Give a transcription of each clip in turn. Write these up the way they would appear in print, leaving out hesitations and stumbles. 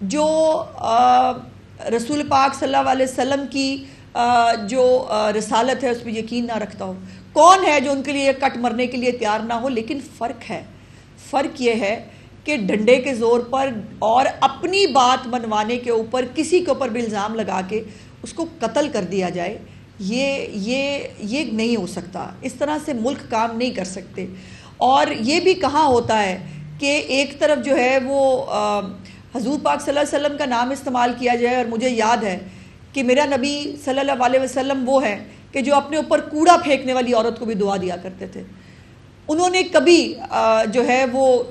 جو رسول پاک صلی اللہ علیہ وسلم کی جو رسالت ہے اس پہ یقین نہ رکھتا ہو؟ کون ہے جو ان کے لیے کٹ مرنے کے لیے تیار نہ ہو؟ لیکن فرق یہ ہے کہ ڈنڈے کے زور پر اور اپنی بات منوانے کے اوپر کسی کے اوپر بھی الزام لگا کے اس کو قتل کر دیا جائے، یہ نہیں ہو سکتا. اس طرح سے ملک کام نہیں کر سکتے. اور یہ بھی کہاں ہوتا ہے کہ ایک طرف جو ہے وہ حضور پاک صلی اللہ علیہ وسلم کا نام استعمال کیا جائے. اور مجھے یاد ہے کہ میرا نبی صلی اللہ علیہ وسلم وہ ہے کہ جو اپنے اوپر کوڑا پھینکنے والی عورت کو بھی دعا دیا کرتے تھے. انہوں نے کبھی جو ہے وہ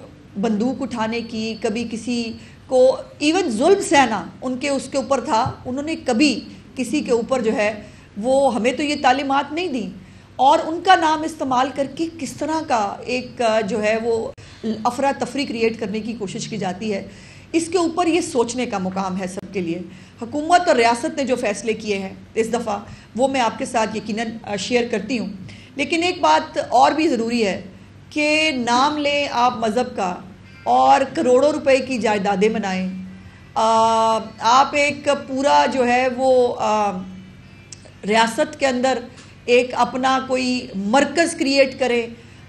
بندوق اٹھانے کی، کبھی کسی کو ایون ظلم سہنا ان کے اس کے اوپر تھا. انہوں نے کبھی کسی کے اوپر جو ہے وہ ہمیں تو یہ تعلیمات نہیں دیں. اور ان کا نام استعمال کر کے کس طرح کا ایک جو ہے وہ افراتفری کریٹ کرنے کی کوشش کی جاتی ہے، اس کے اوپر یہ سوچنے کا مقام ہے سب کے لیے. حکومت اور ریاست نے جو فیصلے کیے ہیں اس دفعہ وہ میں آپ کے ساتھ یقیناً شیئر کرتی ہوں. لیکن ایک بات اور بھی ضروری ہے کہ نام لیں آپ مذہب کا اور کروڑوں روپے کی جائیدادیں بنائیں. آپ ایک پورا جو ہے وہ ریاست کے اندر ایک اپنا کوئی مرکز کریٹ کریں،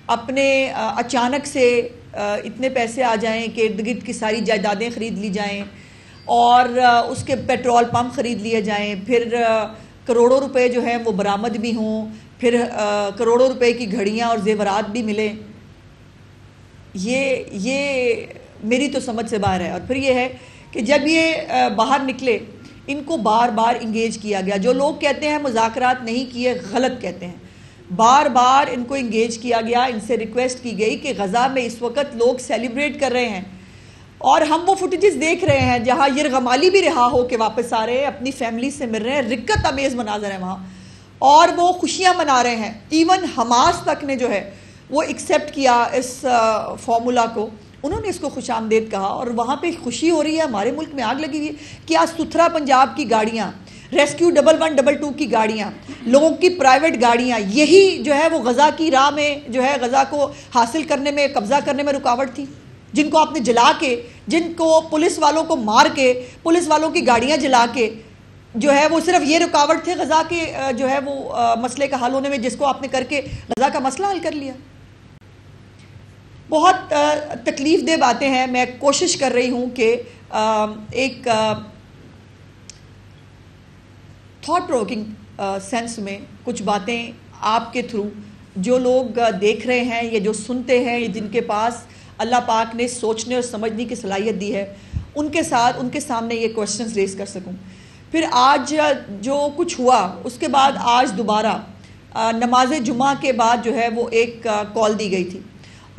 اپنے اچانک سے اتنے پیسے آ جائیں کہ ارد گرد کی ساری جائیدادیں خرید لی جائیں اور اس کے پیٹرول پمپ خرید لیے جائیں، پھر کروڑوں روپے جو ہیں وہ برآمد بھی ہوں، پھر کروڑوں روپے کی گھڑیاں اور زیورات بھی ملیں. یہ میری تو سمجھ سے باہر ہے. اور پھر یہ ہے کہ جب یہ باہر نکلے ان کو بار بار انگیج کیا گیا. جو لوگ کہتے ہیں مذاکرات نہیں کیے، غلط کہتے ہیں. بار بار ان کو انگیج کیا گیا، ان سے ریکویسٹ کی گئی کہ غزہ میں اس وقت لوگ سیلیبریٹ کر رہے ہیں اور ہم وہ فوٹیجز دیکھ رہے ہیں جہاں یرغمالی بھی رہا ہو کے واپس آ رہے ہیں، اپنی فیملی سے مل رہے ہیں، رکت امیز مناظر ہیں وہاں اور وہ خوشیاں منا رہے ہیں. ایون حماس تک نے جو ہے وہ ایکسیپٹ کیا اس فارمولا کو، انہوں نے اس کو خوش آمدید کہا. اور وہاں پہ خوشی ہو رہی ہے. ہمارے ملک میں آگ لگی ہوئی ہے. کیا ستھرا پنجاب کی گاڑیاں، ریسکیو 1122 کی گاڑیاں، لوگوں کی پرائیویٹ گاڑیاں، یہی جو ہے وہ غزہ کی راہ میں جو ہے غزہ کو حاصل کرنے میں، قبضہ کرنے میں رکاوٹ تھی؟ جن کو آپ نے جلا کے، جن کو پولیس والوں کو مار کے، پولیس والوں کی گاڑیاں جلا کے جو ہے وہ صرف یہ رکاوٹ تھے غزہ کے جو ہے وہ مسئلے کا حل ہونے میں، جس کو آپ نے کر کے غزہ کا مسئلہ حل کر لیا. بہت تکلیف دہ باتیں ہیں. میں کوشش کر رہی ہوں کہ ایک تھاٹ پروکنگ سینس میں کچھ باتیں آپ کے تھرو جو لوگ دیکھ رہے ہیں یا جو سنتے ہیں، جن کے پاس اللہ پاک نے سوچنے اور سمجھنے کی صلاحیت دی ہے، ان کے ساتھ ان کے سامنے یہ کوشچنز ریز کر سکوں. پھر آج جو کچھ ہوا اس کے بعد آج دوبارہ نماز جمعہ کے بعد جو ہے وہ ایک کال دی گئی تھی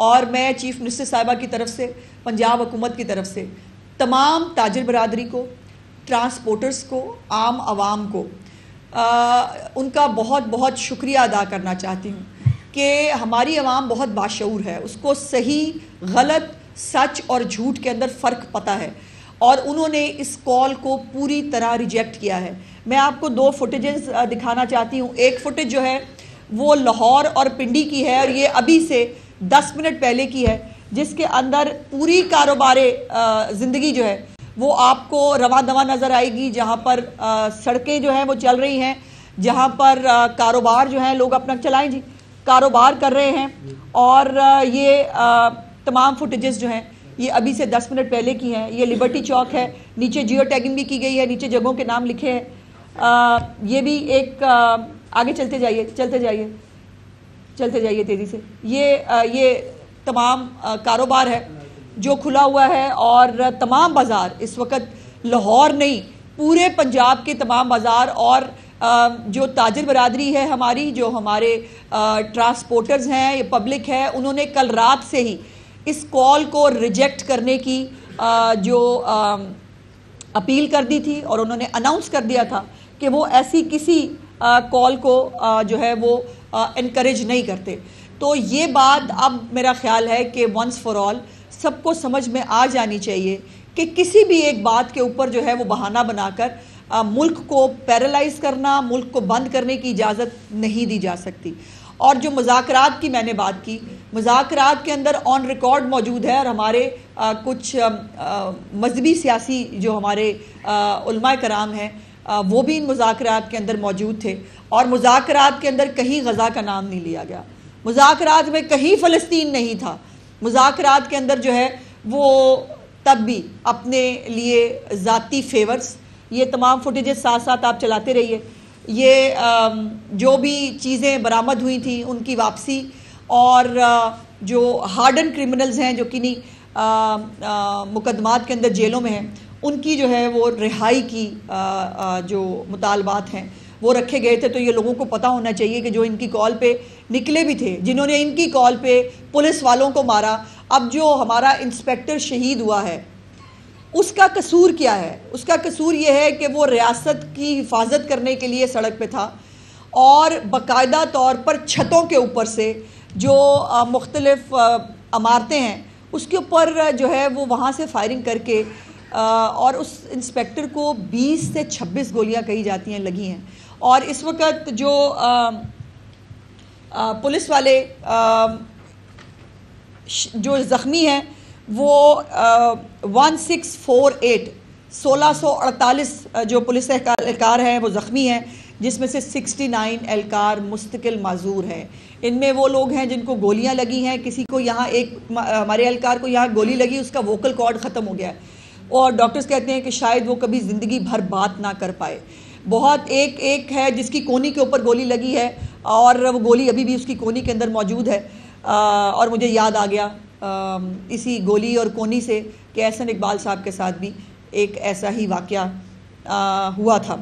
اور میں چیف منسٹر صاحبہ کی طرف سے، پنجاب حکومت کی طرف سے تمام تاجر برادری کو، ٹرانسپورٹرز کو، عام عوام کو ان کا بہت بہت شکریہ ادا کرنا چاہتی ہوں کہ ہماری عوام بہت باشعور ہے. اس کو صحیح، غلط، سچ اور جھوٹ کے اندر فرق پتہ ہے اور انہوں نے اس کال کو پوری طرح ریجیکٹ کیا ہے. میں آپ کو 2 فوٹیجز دکھانا چاہتی ہوں. ایک فوٹیج جو ہے وہ لاہور اور پنڈی کی ہے اور یہ ابھی سے 10 منٹ پہلے کی ہے، جس کے اندر پوری کاروبار زندگی جو ہے وہ آپ کو رواں دواں نظر آئے گی، جہاں پر سڑکیں جو ہیں وہ چل رہی ہیں، جہاں پر کاروبار جو ہیں لوگ اپنا چلائیں جی کاروبار کر رہے ہیں. اور یہ تمام فوٹیجز جو ہیں یہ ابھی سے 10 منٹ پہلے کی ہیں. یہ لبرٹی چوک ہے، نیچے جیو ٹیگنگ بھی کی گئی ہے، نیچے جگہوں کے نام لکھے ہیں. یہ بھی ایک آگے چلتے جائیے تیزی سے. یہ تمام کاروبار ہے جو کھلا ہوا ہے اور تمام بازار اس وقت لاہور نہیں پورے پنجاب کے تمام بازار اور جو تاجر برادری ہے ہماری، جو ہمارے ٹرانسپورٹرز ہیں، یہ پبلک ہے، انہوں نے کل رات سے ہی اس کال کو ریجیکٹ کرنے کی جو اپیل کر دی تھی اور انہوں نے اناؤنس کر دیا تھا کہ وہ ایسی کسی کال کو جو ہے وہ انکریج نہیں کرتے. تو یہ بات اب میرا خیال ہے کہ ونس فار آل سب کو سمجھ میں آ جانی چاہیے کہ کسی بھی ایک بات کے اوپر جو ہے وہ بہانہ بنا کر ملک کو پیرالائز کرنا، ملک کو بند کرنے کی اجازت نہیں دی جا سکتی. اور جو مذاکرات کی میں نے بات کی، مذاکرات کے اندر آن ریکارڈ موجود ہے اور ہمارے کچھ مذہبی سیاسی جو ہمارے علماء کرام ہیں وہ بھی ان مذاکرات کے اندر موجود تھے، اور مذاکرات کے اندر کہیں غزہ کا نام نہیں لیا گیا، مذاکرات میں کہیں فلسطین نہیں تھا، مذاکرات کے اندر جو ہے وہ تب بھی اپنے لیے ذاتی فیورز، یہ تمام فوٹیجز ساتھ ساتھ آپ چلاتے رہیے، یہ جو بھی چیزیں برآمد ہوئی تھیں ان کی واپسی، اور جو ہارڈن کرمنلز ہیں جو کنی مقدمات کے اندر جیلوں میں ہیں ان کی جو ہے وہ رہائی کی جو مطالبات ہیں وہ رکھے گئے تھے۔ تو یہ لوگوں کو پتہ ہونا چاہیے کہ جو ان کی کال پہ نکلے بھی تھے، جنہوں نے ان کی کال پہ پولیس والوں کو مارا، اب جو ہمارا انسپیکٹر شہید ہوا ہے اس کا قصور کیا ہے؟ اس کا قصور یہ ہے کہ وہ ریاست کی حفاظت کرنے کے لیے سڑک پہ تھا، اور باقاعدہ طور پر چھتوں کے اوپر سے جو مختلف عمارتیں ہیں اس کے اوپر جو ہے وہ وہاں سے فائرنگ کر کے، اور اس انسپیکٹر کو 20 سے 26 گولیاں کہی جاتی ہیں لگی ہیں، اور اس وقت جو پولیس والے جو زخمی ہیں وہ 1648 جو پولیس اہلکار ہیں وہ زخمی ہیں، جس میں سے 69 اہلکار مستقل معذور ہیں۔ ان میں وہ لوگ ہیں جن کو گولیاں لگی ہیں، کسی کو یہاں ہمارے اہلکار کو یہاں گولی لگی، اس کا ووکل کارڈ ختم ہو گیا ہے، اور ڈاکٹرز کہتے ہیں کہ شاید وہ کبھی زندگی بھر بات نہ کر پائے۔ بہت ایک ہے جس کی کونی کے اوپر گولی لگی ہے، اور وہ گولی ابھی بھی اس کی کونی کے اندر موجود ہے، اور مجھے یاد آ گیا اسی گولی اور کونی سے کہ احسن اقبال صاحب کے ساتھ بھی ایک ایسا ہی واقعہ ہوا تھا،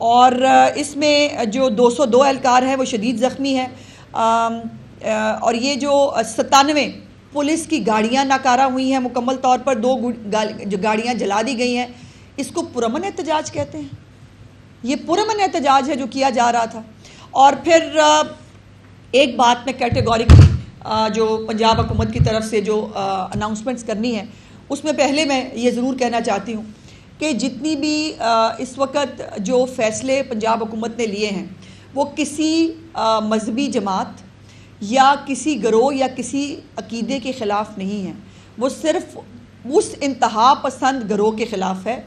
اور اس میں جو 202 اہلکار ہیں وہ شدید زخمی ہیں، اور یہ جو 97 پولیس کی گاڑیاں ناکارہ ہوئی ہیں مکمل طور پر، 2 جو گاڑیاں جلا دی گئی ہیں، اس کو پرامن احتجاج کہتے ہیں۔ یہ پرامن احتجاج ہے جو کیا جا رہا تھا۔ اور پھر ایک بات میں کیٹیگوریکلی جو پنجاب حکومت کی طرف سے جو اناؤنسمنٹس کرنی ہے، اس میں پہلے میں یہ ضرور کہنا چاہتی ہوں کہ جتنی بھی اس وقت جو فیصلے پنجاب حکومت نے لیے ہیں وہ کسی مذہبی جماعت یا کسی گروہ یا کسی عقیدے کے خلاف نہیں ہیں، وہ صرف اس انتہا پسند گروہ کے خلاف ہے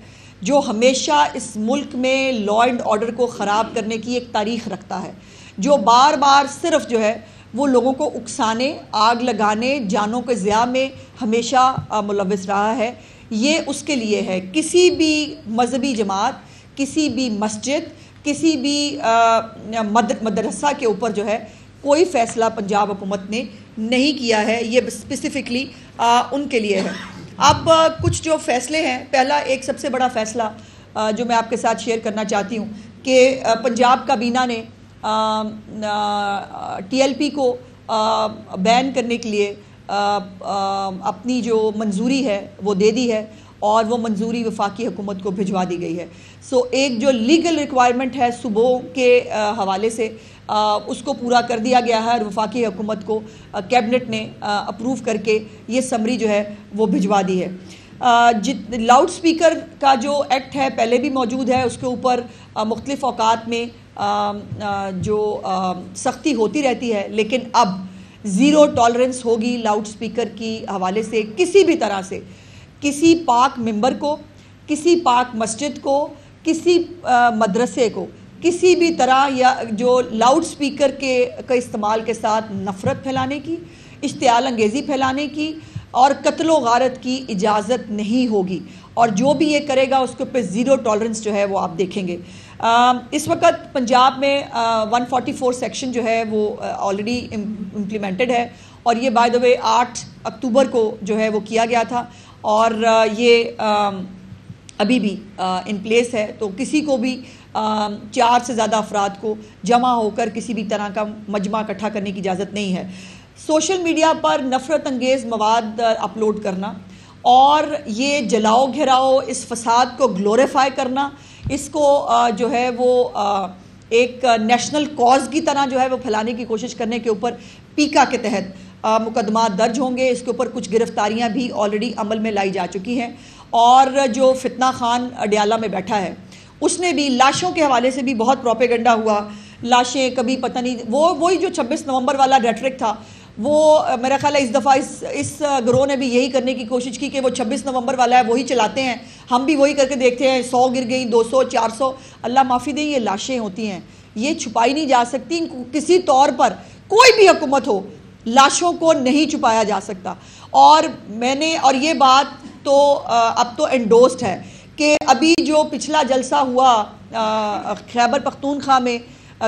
جو ہمیشہ اس ملک میں لا اینڈ آرڈر کو خراب کرنے کی ایک تاریخ رکھتا ہے، جو بار بار صرف جو ہے وہ لوگوں کو اکسانے، آگ لگانے، جانوں کے ضیاع میں ہمیشہ ملوث رہا ہے۔ یہ اس کے لیے ہے، کسی بھی مذہبی جماعت، کسی بھی مسجد، کسی بھی مدرسہ کے اوپر جو ہے کوئی فیصلہ پنجاب حکومت نے نہیں کیا ہے، یہ اسپیسیفکلی ان کے لیے ہے۔ اب کچھ جو فیصلے ہیں، پہلا ایک سب سے بڑا فیصلہ جو میں آپ کے ساتھ شیئر کرنا چاہتی ہوں کہ پنجاب کابینہ نے ٹی ایل پی کو بین کرنے کے لیے اپنی جو منظوری ہے وہ دے دی ہے، اور وہ منظوری وفاقی حکومت کو بھجوا دی گئی ہے۔ ایک جو لیگل ریکوائرمنٹ ہے صوبوں کے حوالے سے اس کو پورا کر دیا گیا ہے، اور وفاقی حکومت کو کیبنٹ نے اپروو کر کے یہ سمری جو ہے وہ بھجوا دی ہے۔ لاؤڈ سپیکر کا جو ایکٹ ہے پہلے بھی موجود ہے، اس کے اوپر مختلف اوقات میں جو سختی ہوتی رہتی ہے، لیکن اب زیرو ٹالرنس ہوگی لاؤڈ سپیکر کی حوالے سے، کسی بھی طرح سے کسی پاک ممبر کو، کسی پاک مسجد کو، کسی مدرسے کو کسی بھی طرح یا جو لاؤڈ سپیکر کا استعمال کے ساتھ نفرت پھیلانے کی، اشتعال انگیزی پھیلانے کی اور قتل و غارت کی اجازت نہیں ہوگی، اور جو بھی یہ کرے گا اس کے اوپر زیرو ٹالرنس جو ہے وہ آپ دیکھیں گے۔ اس وقت پنجاب میں 144 سیکشن جو ہے وہ آلریڈی امپلیمنٹڈ ہے، اور یہ بائی دا وے 8 اکتوبر کو جو ہے وہ کیا گیا تھا، اور یہ ابھی بھی ان پلیس ہے۔ تو کسی کو بھی 4 سے زیادہ افراد کو جمع ہو کر کسی بھی طرح کا مجمع اکٹھا کرنے کی اجازت نہیں ہے۔ سوشل میڈیا پر نفرت انگیز مواد اپلوڈ کرنا اور یہ جلاؤ گھراؤ، اس فساد کو گلوریفائی کرنا، اس کو جو ہے وہ ایک نیشنل کاز کی طرح جو ہے وہ پھیلانے کی کوشش کرنے کے اوپر پیکا کے تحت مقدمات درج ہوں گے۔ اس کے اوپر کچھ گرفتاریاں بھی آلریڈی عمل میں لائی جا چکی ہیں، اور جو فتنہ خان اڈیالہ میں بیٹھا ہے اس نے بھی لاشوں کے حوالے سے بھی بہت پروپیگنڈا ہوا، لاشیں کبھی پتہ نہیں، وہی جو 26 نومبر والا ریٹرک تھا وہ میرا خیال ہے اس دفعہ اس گروہ نے بھی یہی کرنے کی کوشش کی کہ وہ 26 نومبر والا ہے وہی چلاتے ہیں، ہم بھی وہی کر کے دیکھتے ہیں، 100 گر گئی، 200 400، اللہ معافی دیں، یہ لاشیں ہوتی ہیں، یہ چھپائی نہیں جا سکتی کسی طور پر، کوئی بھی حکومت ہو لاشوں کو نہیں چھپایا جا سکتا۔ اور میں نے اور یہ بات تو اب تو انڈورسڈ ہے کہ ابھی جو پچھلا جلسہ ہوا خیبر پختونخوا میں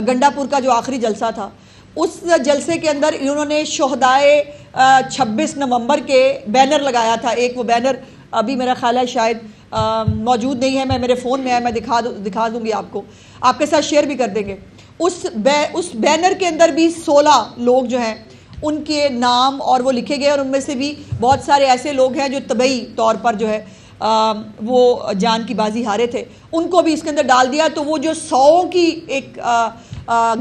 گنڈا پور کا جو آخری جلسہ تھا، اس جلسے کے اندر انہوں نے شہدائے 26 نومبر کے بینر لگایا تھا۔ ایک وہ بینر ابھی میرا خیال ہے شاید موجود نہیں ہے، میں میرے فون میں ہے، میں دکھا دوں گی آپ کو، آپ کے ساتھ شیئر بھی کر دیں گے۔ اس بینر کے اندر بھی 16 لوگ جو ہیں ان کے نام اور وہ لکھے گئے، اور ان میں سے بھی بہت سارے ایسے لوگ ہیں جو طبعی طور پر جو ہے وہ جان کی بازی ہارے تھے، ان کو بھی اس کے اندر ڈال دیا۔ تو وہ جو 100 کی ایک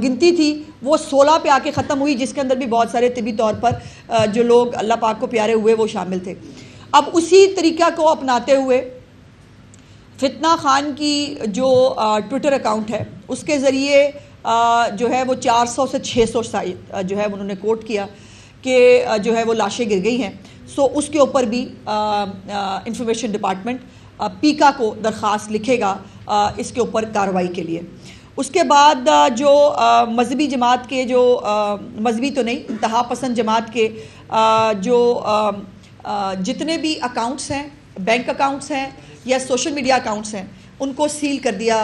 گنتی تھی وہ 16 پہ آ کے ختم ہوئی، جس کے اندر بھی بہت سارے طبی طور پر جو لوگ اللہ پاک کو پیارے ہوئے وہ شامل تھے۔ اب اسی طریقہ کو اپناتے ہوئے فتنہ خان کی جو ٹویٹر اکاؤنٹ ہے اس کے ذریعے جو ہے وہ 400 سے 600 جو ہے انہوں نے کوٹ کیا کہ جو ہے وہ لاشیں گر گئی ہیں۔ سو اس کے اوپر بھی انفارمیشن ڈپارٹمنٹ پیکا کو درخواست لکھے گا اس کے اوپر کارروائی کے لیے۔ اس کے بعد جو مذہبی جماعت کے جو مذہبی تو نہیں انتہا پسند جماعت کے جو جتنے بھی اکاؤنٹس ہیں، بینک اکاؤنٹس ہیں یا سوشل میڈیا اکاؤنٹس ہیں، ان کو سیل کر دیا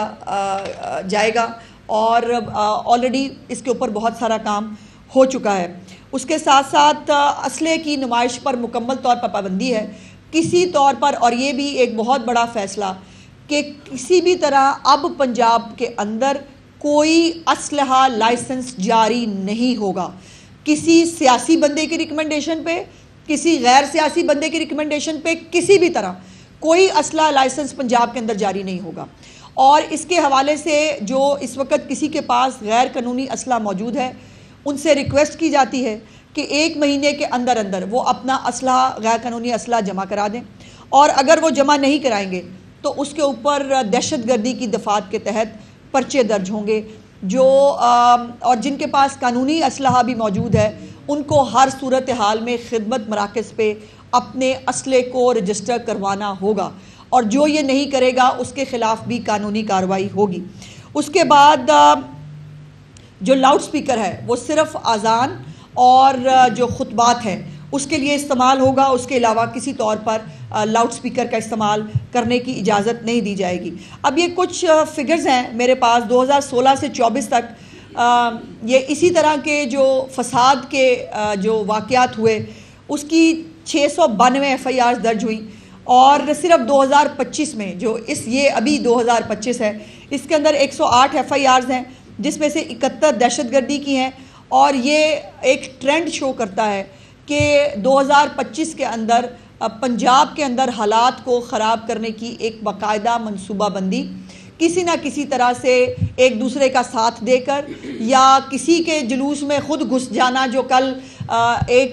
جائے گا، اور آلریڈی اس کے اوپر بہت سارا کام ہو چکا ہے۔ اس کے ساتھ ساتھ اسلحے کی نمائش پر مکمل طور پر پابندی ہے کسی طور پر، اور یہ بھی ایک بہت بڑا فیصلہ کہ کسی بھی طرح اب پنجاب کے اندر کوئی اسلحہ لائسنس جاری نہیں ہوگا، کسی سیاسی بندے کی ریکمنڈیشن پہ، کسی غیر سیاسی بندے کی ریکمنڈیشن پہ، کسی بھی طرح کوئی اسلحہ لائسنس پنجاب کے اندر جاری نہیں ہوگا۔ اور اس کے حوالے سے جو اس وقت کسی کے پاس غیر قانونی اسلحہ موجود ہے ان سے ریکویسٹ کی جاتی ہے کہ 1 مہینے کے اندر اندر وہ اپنا اسلحہ غیر قانونی اسلحہ جمع کرا دیں، اور اگر وہ جمع نہیں کرائیں گے تو اس کے اوپر دہشت گردی کی دفعات کے تحت پرچے درج ہوں گے۔ جو اور جن کے پاس قانونی اسلحہ بھی موجود ہے ان کو ہر صورتحال میں خدمت مراکز پہ اپنے اسلحے کو رجسٹر کروانا ہوگا، اور جو یہ نہیں کرے گا اس کے خلاف بھی قانونی کارروائی ہوگی۔ اس کے بعد جو لاؤڈ سپیکر ہے وہ صرف اذان اور جو خطبات ہیں اس کے لیے استعمال ہوگا، اس کے علاوہ کسی طور پر لاؤڈ سپیکر کا استعمال کرنے کی اجازت نہیں دی جائے گی۔ اب یہ کچھ فگرز ہیں میرے پاس 2016 سے 24 تک، یہ اسی طرح کے جو فساد کے جو واقعات ہوئے اس کی 692 FIRs درج ہوئی، اور صرف 2025 میں جو یہ ابھی 2025 ہے اس کے اندر 108 FIRs ہیں، جس میں سے 71 دہشت گردی کی ہیں، اور یہ ایک ٹرینڈ شو کرتا ہے کہ 2025 کے اندر پنجاب کے اندر حالات کو خراب کرنے کی ایک باقاعدہ منصوبہ بندی کسی نہ کسی طرح سے ایک دوسرے کا ساتھ دے کر یا کسی کے جلوس میں خود گھس جانا، جو کل ایک